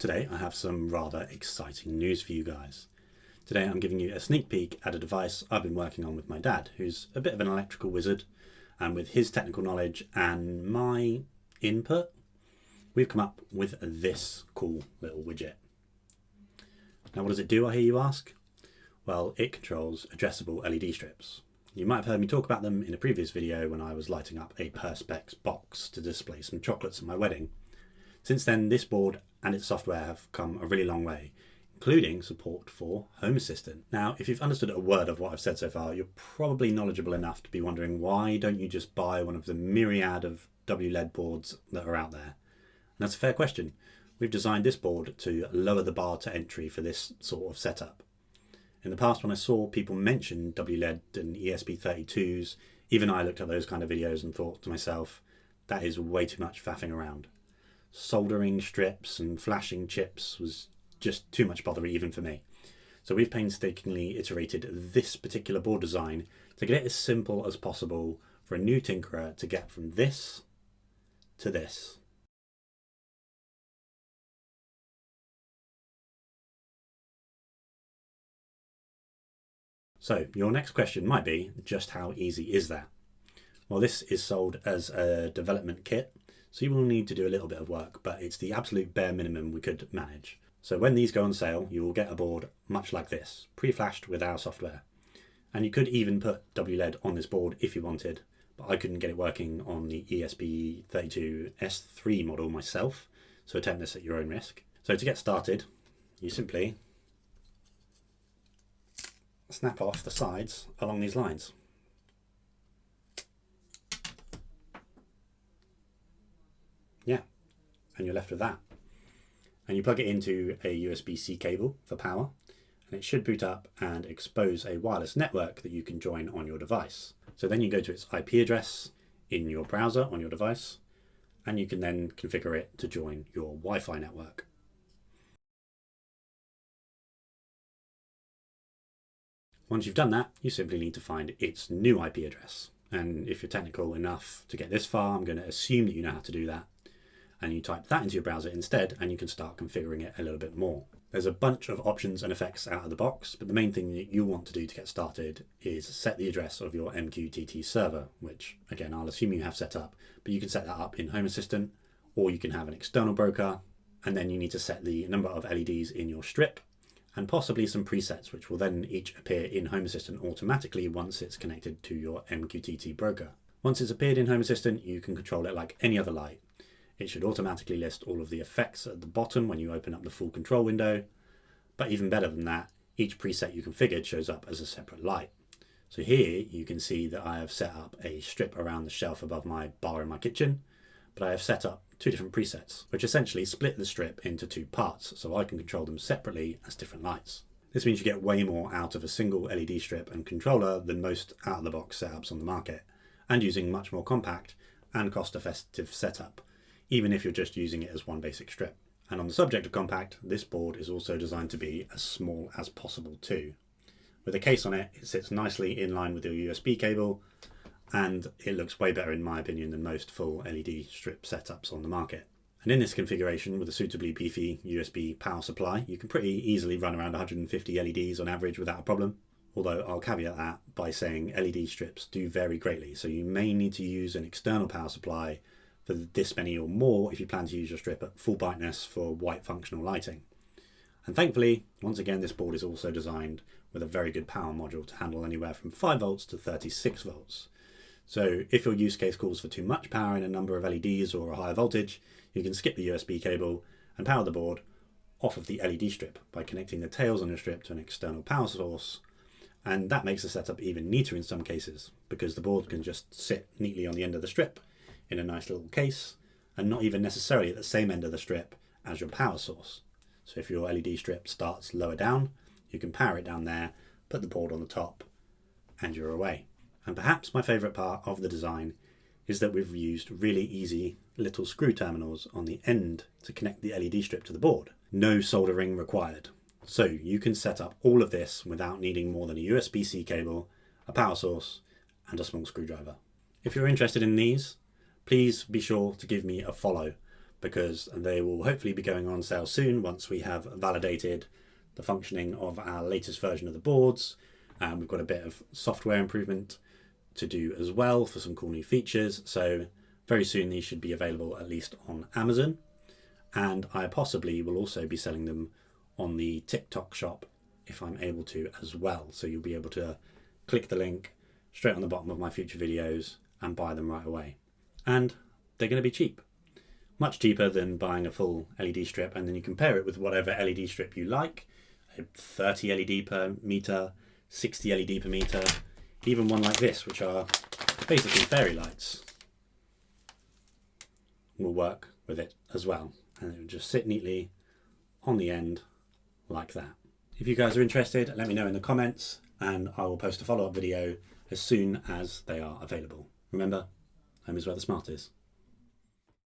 Today I have some rather exciting news for you guys. Today I'm giving you a sneak peek at a device I've been working on with my dad, who's a bit of an electrical wizard, and with his technical knowledge and my input, we've come up with this cool little widget. Now what does it do, I hear you ask? Well, it controls addressable LED strips. You might have heard me talk about them in a previous video when I was lighting up a Perspex box to display some chocolates at my wedding. Since then, this board and its software have come a really long way, including support for Home Assistant. Now, if you've understood a word of what I've said so far, you're probably knowledgeable enough to be wondering, why don't you just buy one of the myriad of WLED boards that are out there? And that's a fair question. We've designed this board to lower the bar to entry for this sort of setup. In the past, when I saw people mention WLED and ESP32s, even I looked at those kind of videos and thought to myself, that is way too much faffing around. Soldering strips and flashing chips was just too much bother even for me. So we've painstakingly iterated this particular board design to get it as simple as possible for a new tinkerer to get from this to this. So your next question might be, just how easy is that? Well, this is sold as a development kit, so you will need to do a little bit of work, but it's the absolute bare minimum we could manage. So when these go on sale, you will get a board much like this, pre-flashed with our software. And you could even put WLED on this board if you wanted, but I couldn't get it working on the ESP32S3 model myself, so attempt this at your own risk. So to get started, you simply snap off the sides along these lines. Yeah, and you're left with that. And you plug it into a USB-C cable for power, and it should boot up and expose a wireless network that you can join on your device. So then you go to its IP address in your browser on your device, and you can then configure it to join your Wi-Fi network. Once you've done that, you simply need to find its new IP address. And if you're technical enough to get this far, I'm going to assume that you know how to do that. And you type that into your browser instead, and you can start configuring it a little bit more. There's a bunch of options and effects out of the box, but the main thing that you want to do to get started is set the address of your MQTT server, which again, I'll assume you have set up, but you can set that up in Home Assistant, or you can have an external broker, and then you need to set the number of LEDs in your strip, and possibly some presets, which will then each appear in Home Assistant automatically once it's connected to your MQTT broker. Once it's appeared in Home Assistant, you can control it like any other light. It should automatically list all of the effects at the bottom when you open up the full control window, but even better than that, each preset you configured shows up as a separate light. So here you can see that I have set up a strip around the shelf above my bar in my kitchen, but I have set up two different presets, which essentially split the strip into two parts, so I can control them separately as different lights. This means you get way more out of a single LED strip and controller than most out-of-the-box setups on the market, and using much more compact and cost-effective setup, even if you're just using it as one basic strip. And on the subject of compact, this board is also designed to be as small as possible too. With a case on it, it sits nicely in line with the USB cable, and it looks way better in my opinion than most full LED strip setups on the market. And in this configuration with a suitably beefy USB power supply, you can pretty easily run around 150 LEDs on average without a problem. Although I'll caveat that by saying LED strips do vary greatly, so you may need to use an external power supply for this many or more if you plan to use your strip at full brightness for white functional lighting. And thankfully, once again, this board is also designed with a very good power module to handle anywhere from 5 volts to 36 volts. So if your use case calls for too much power in a number of LEDs or a higher voltage, you can skip the USB cable and power the board off of the LED strip by connecting the tails on your strip to an external power source. And that makes the setup even neater in some cases, because the board can just sit neatly on the end of the strip in a nice little case, and not even necessarily at the same end of the strip as your power source. So if your LED strip starts lower down, you can power it down there, put the board on the top, and you're away. And perhaps my favourite part of the design is that we've used really easy little screw terminals on the end to connect the LED strip to the board. No soldering required. So you can set up all of this without needing more than a USB-C cable, a power source, and a small screwdriver. If you're interested in these, please be sure to give me a follow. because they will hopefully be going on sale soon once we have validated the functioning of our latest version of the boards. We've got a bit of software improvement to do as well for some cool new features. So very soon these should be available at least on Amazon. And I possibly will also be selling them on the TikTok shop if I'm able to as well. So you'll be able to click the link straight on the bottom of my future videos and buy them right away. And they're going to be cheap. Much cheaper than buying a full LED strip, and then you compare it with whatever LED strip you like. 30 LED per meter, 60 LED per meter, even one like this, which are basically fairy lights, will work with it as well. And it will just sit neatly on the end like that. If you guys are interested, let me know in the comments and I will post a follow-up video as soon as they are available. Remember, home is where the smart is.